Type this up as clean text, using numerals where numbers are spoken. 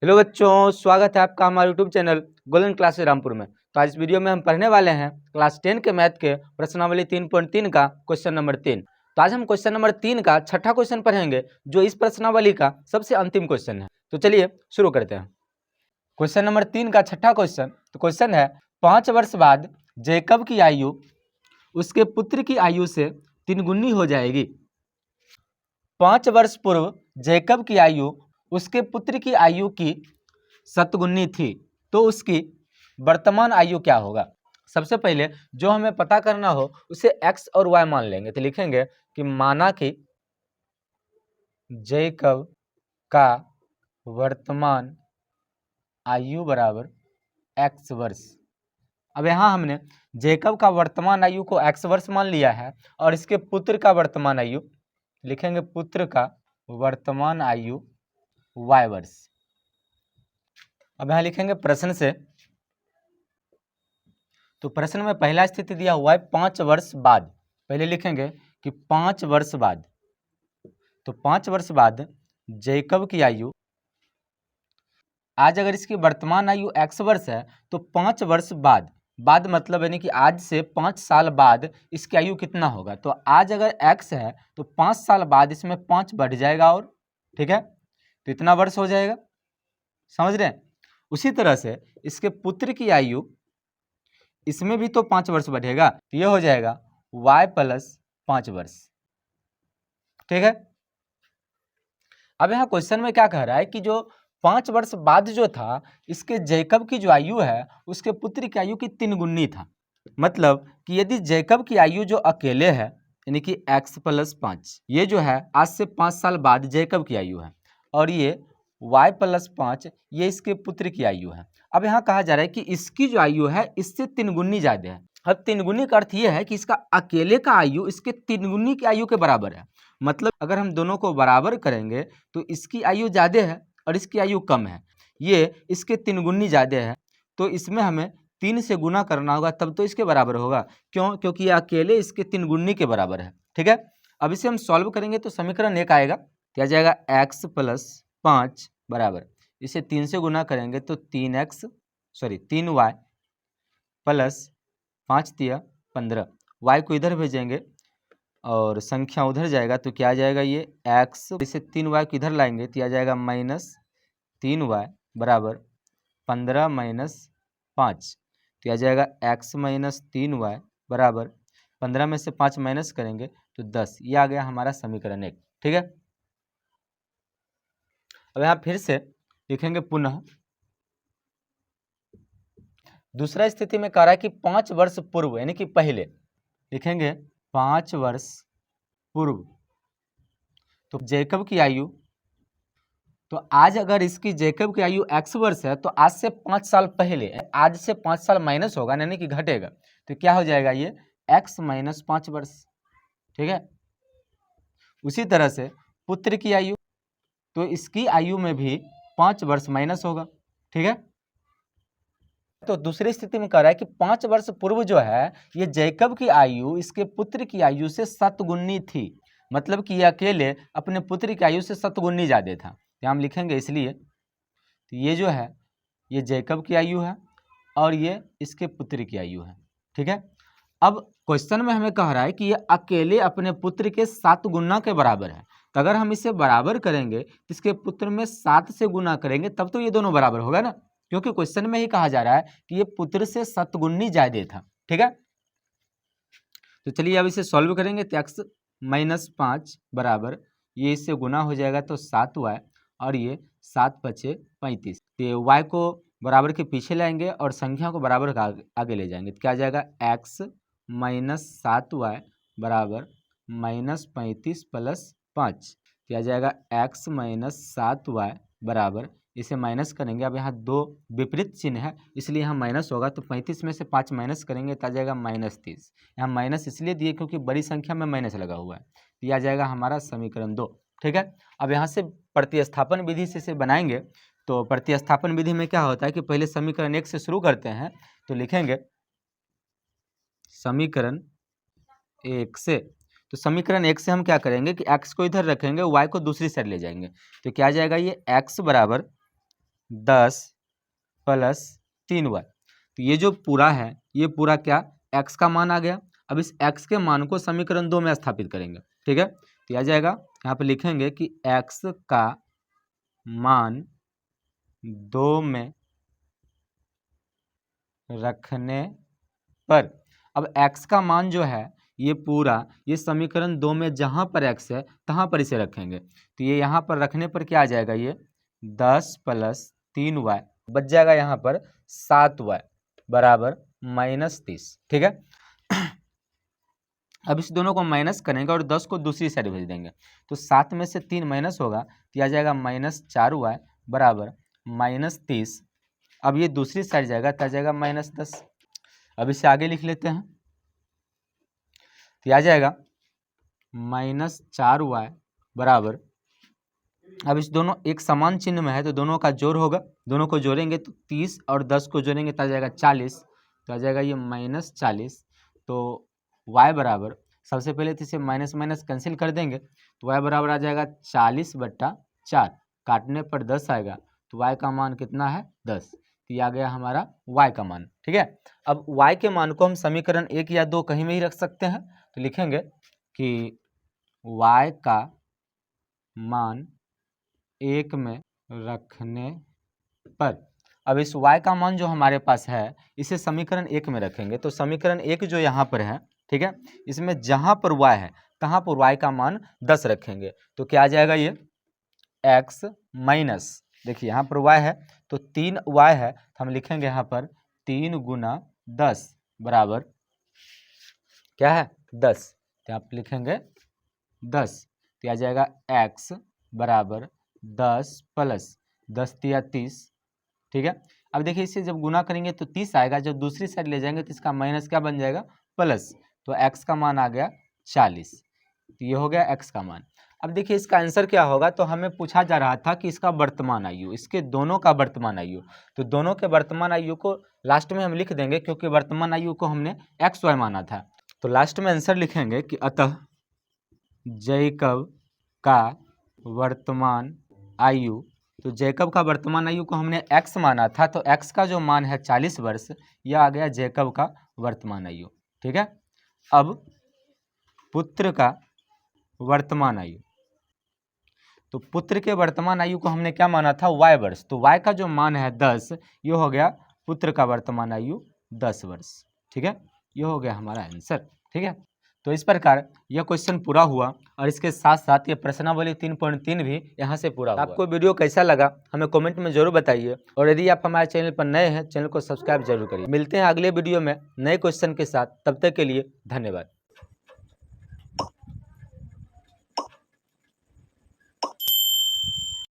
Hello बच्चों, स्वागत है आपका हमारे YouTube channel golden class Rampur में। तो आज इस वीडियो में हम पढ़ने वाले हैं क्लास 10 के मैथ के प्रश्नावली 3.3 का क्वेश्चन नंबर 3। तो आज हम क्वेश्चन नंबर 3 का छठा क्वेश्चन पढ़ेंगे, जो इस प्रश्नावली का सबसे अंतिम क्वेश्चन है। तो चलिए शुरू करते हैं। क्वेश्चन नंबर 3 का छठा क्वेश्चन। तो क्वेश्चन है, 5 वर्ष बाद जैकब की आयु उसके पुत्र की आयु से 3 गुनी हो जाएगी। 5 वर्ष पूर्व जैकब की आयु उसके पुत्र की आयु की 7 थी, तो उसकी वर्तमान आयु क्या होगा। सबसे पहले जो हमें पता करना हो उसे x और y मान लेंगे। तो लिखेंगे कि माना कि जैकब का वर्तमान आयु बराबर x वर्ष। अब यहाँ हमने जैकब का वर्तमान आयु को x वर्ष मान लिया है और इसके पुत्र का वर्तमान आयु लिखेंगे, पुत्र का वर्तमान आयु y वर्ष। अब यहाँ लिखेंगे प्रश्न से, तो प्रश्न में पहला स्थिति दिया हुआ है 5 वर्ष बाद। पहले लिखेंगे कि 5 वर्ष बाद, तो 5 वर्ष बाद जैकब की आयु, आज अगर इसकी वर्तमान आयु x वर्ष है तो 5 वर्ष बाद मतलब यानी कि आज से 5 साल बाद इसकी आयु कितना होगा। तो आज अगर x है तो 5 साल बाद इसमें 5 बढ़ जाएगा, और ठीक है, तो इतना वर्ष हो जाएगा। समझ रहे हैं। उसी तरह से इसके पुत्र की आयु, इसमें भी तो 5 वर्ष बढ़ेगा, तो ये हो जाएगा y प्लस 5 वर्ष। ठीक है। अब यहाँ क्वेश्चन में क्या कह रहा है कि जो 5 वर्ष बाद जो था, इसके जैकब की जो आयु है उसके पुत्र की आयु की 3 गुनी था। मतलब कि यदि जैकब की आयु जो अकेले है यानी कि x प्लस 5, ये जो है आज से 5 साल बाद जैकब की आयु है, और ये y प्लस 5 ये इसके पुत्र की आयु है। अब यहाँ कहा जा रहा है कि इसकी जो आयु है इससे 3 गुनी ज्यादा है। अब 3 गुनी का अर्थ ये है कि इसका अकेले का आयु इसके 3 गुनी की आयु के बराबर है। मतलब अगर हम दोनों को बराबर करेंगे तो इसकी आयु ज्यादा है और इसकी आयु कम है, ये इसके 3 गुनी ज्यादा है, तो इसमें हमें 3 से गुना करना होगा, तब तो इसके बराबर होगा। क्यों? क्योंकि ये अकेले इसके 3 गुनी के बराबर है। ठीक है। अब इसे हम सॉल्व करेंगे तो समीकरण 1 आएगा, क्या जाएगा x प्लस 5 बराबर, इसे 3 से गुना करेंगे तो 3y प्लस 5 तिया 15, y को इधर भेजेंगे और संख्या उधर जाएगा तो क्या आ जाएगा, ये x, इसे 3y को इधर लाएंगे तो आ जाएगा -3y बराबर 15 माइनस 5, तो आ जाएगा x माइनस 3y बराबर 15 में से 5 माइनस करेंगे तो 10। ये आ गया हमारा समीकरण 1। ठीक है। अब यहाँ फिर से लिखेंगे पुनः, दूसरा स्थिति में कह रहा है कि 5 वर्ष पूर्व यानी कि पहले, लिखेंगे 5 वर्ष पूर्व, तो जैकब की आयु, तो आज अगर इसकी जैकब की आयु x वर्ष है तो आज से 5 साल पहले, आज से 5 साल माइनस होगा यानी कि घटेगा, तो क्या हो जाएगा, ये x माइनस 5 वर्ष। ठीक है। उसी तरह से पुत्र की आयु, तो इसकी आयु में भी 5 वर्ष माइनस होगा। ठीक है। तो दूसरी स्थिति में कह रहा है कि 5 वर्ष पूर्व जो है ये जैकब की आयु इसके पुत्र की आयु से 7 गुनी थी। मतलब कि ये अकेले अपने पुत्र की आयु से 7 गुनी ज्यादा था। यहाँ हम लिखेंगे इसलिए, तो ये जो है ये जैकब की आयु है और ये इसके पुत्र की आयु है। ठीक है। अब क्वेश्चन में हमें कह रहा है कि ये अकेले अपने पुत्र के 7 गुना के बराबर है। तो अगर हम इसे बराबर करेंगे तो इसके पुत्र में 7 से गुना करेंगे तब तो ये दोनों बराबर होगा ना, क्योंकि क्वेश्चन में ही कहा जा रहा है कि ये पुत्र से 7 गुनी ज्यादा था। ठीक है। तो चलिए अब इसे सॉल्व करेंगे तो x माइनस 5 बराबर, ये इससे गुना हो जाएगा तो 7y, और ये 7 पचे 35, तो y को बराबर के पीछे लाएंगे और संख्या को बराबर आगे ले जाएंगे, तो क्या आ जाएगा x माइनस 7y बराबर -35 प्लस 5, तो आ जाएगा x माइनस 7y बराबर, इसे माइनस करेंगे। अब यहाँ 2 विपरीत चिन्ह है इसलिए यहाँ माइनस होगा, तो 35 में से 5 माइनस करेंगे तो आ जाएगा -30। यहाँ माइनस इसलिए दिए क्योंकि बड़ी संख्या में माइनस लगा हुआ है, तो यह आ जाएगा हमारा समीकरण 2। ठीक है। अब यहाँ से प्रतिस्थापन विधि से इसे बनाएंगे। तो प्रतिस्थापन विधि में क्या होता है कि पहले समीकरण 1 से शुरू करते हैं, तो लिखेंगे समीकरण 1 से, तो समीकरण 1 से हम क्या करेंगे कि x को इधर रखेंगे, y को दूसरी साइड ले जाएंगे, तो क्या आ जाएगा, ये x बराबर 10 प्लस 3y। तो ये जो पूरा है ये पूरा क्या x का मान आ गया। अब इस x के मान को समीकरण 2 में स्थापित करेंगे, ठीक है। तो आ जाएगा यहाँ पे लिखेंगे कि x का मान 2 में रखने पर, अब x का मान जो है ये पूरा ये समीकरण 2 में जहाँ पर x है तहाँ पर इसे रखेंगे। तो ये यहाँ पर रखने पर क्या आ जाएगा, ये 10 प्लस 3y बच जाएगा यहाँ पर 7y बराबर -30, ठीक है। अब इस दोनों को माइनस करेंगे और 10 को दूसरी साइड भेज देंगे। तो 7 में से 3 माइनस होगा तो आ जाएगा -4y बराबर -30। अब ये दूसरी साइड जाएगा तो आ जाएगा -10। अब इसे आगे लिख लेते हैं तो आ जाएगा -4y बराबर, अब इस दोनों एक समान चिन्ह में है तो दोनों का जोड़ होगा, दोनों को जोड़ेंगे तो 30 और 10 को जोड़ेंगे तो आ जाएगा 40। तो आ जाएगा ये -40। तो y बराबर, सबसे पहले तो इसे माइनस माइनस कैंसिल कर देंगे तो y बराबर आ जाएगा 40/4, काटने पर 10 आएगा तो y का मान कितना है 10। तो ये आ गया हमारा y का मान, ठीक है। अब y के मान को हम समीकरण 1 या 2 कहीं में ही रख सकते हैं। तो लिखेंगे कि y का मान 1 में रखने पर, अब इस y का मान जो हमारे पास है इसे समीकरण 1 में रखेंगे। तो समीकरण 1 जो यहाँ पर है, ठीक है, इसमें जहाँ पर y है तहाँ पर y का मान 10 रखेंगे। तो क्या आ जाएगा ये x माइनस, देखिए यहाँ पर y है तो 3y है तो हम लिखेंगे यहाँ पर 3 गुना 10 बराबर क्या है 10। तो आप लिखेंगे 10। तो आ जाएगा x बराबर 10 प्लस 10 तिया 30, ठीक है। अब देखिए इसे जब गुना करेंगे तो 30 आएगा, जब दूसरी साइड ले जाएंगे तो इसका माइनस क्या बन जाएगा प्लस। तो x का मान आ गया 40। तो ये हो गया x का मान। अब देखिए इसका आंसर क्या होगा, तो हमें पूछा जा रहा था कि इसका वर्तमान आयु, इसके दोनों का वर्तमान आयु। तो दोनों के वर्तमान आयु को लास्ट में हम लिख देंगे क्योंकि वर्तमान आयु को हमने XY माना था। तो लास्ट में आंसर लिखेंगे कि अतः जैकब का वर्तमान आयु, तो जैकब का वर्तमान आयु को हमने x माना था तो x का जो मान है 40 वर्ष, यह आ गया जैकब का वर्तमान आयु, ठीक है। अब पुत्र का वर्तमान आयु, तो पुत्र के वर्तमान आयु को हमने क्या माना था y वर्ष, तो y का जो मान है 10, ये हो गया पुत्र का वर्तमान आयु 10 वर्ष, ठीक है। ये हो गया हमारा आंसर, ठीक है। तो इस प्रकार यह क्वेश्चन पूरा हुआ और इसके साथ साथ ये प्रश्नावली 3.3 भी यहाँ से पूरा हुआ। आपको वीडियो कैसा लगा हमें कमेंट में जरूर बताइए और यदि आप हमारे चैनल पर नए हैं चैनल को सब्सक्राइब जरूर करिए। मिलते हैं अगले वीडियो में नए क्वेश्चन के साथ, तब तक के लिए धन्यवाद।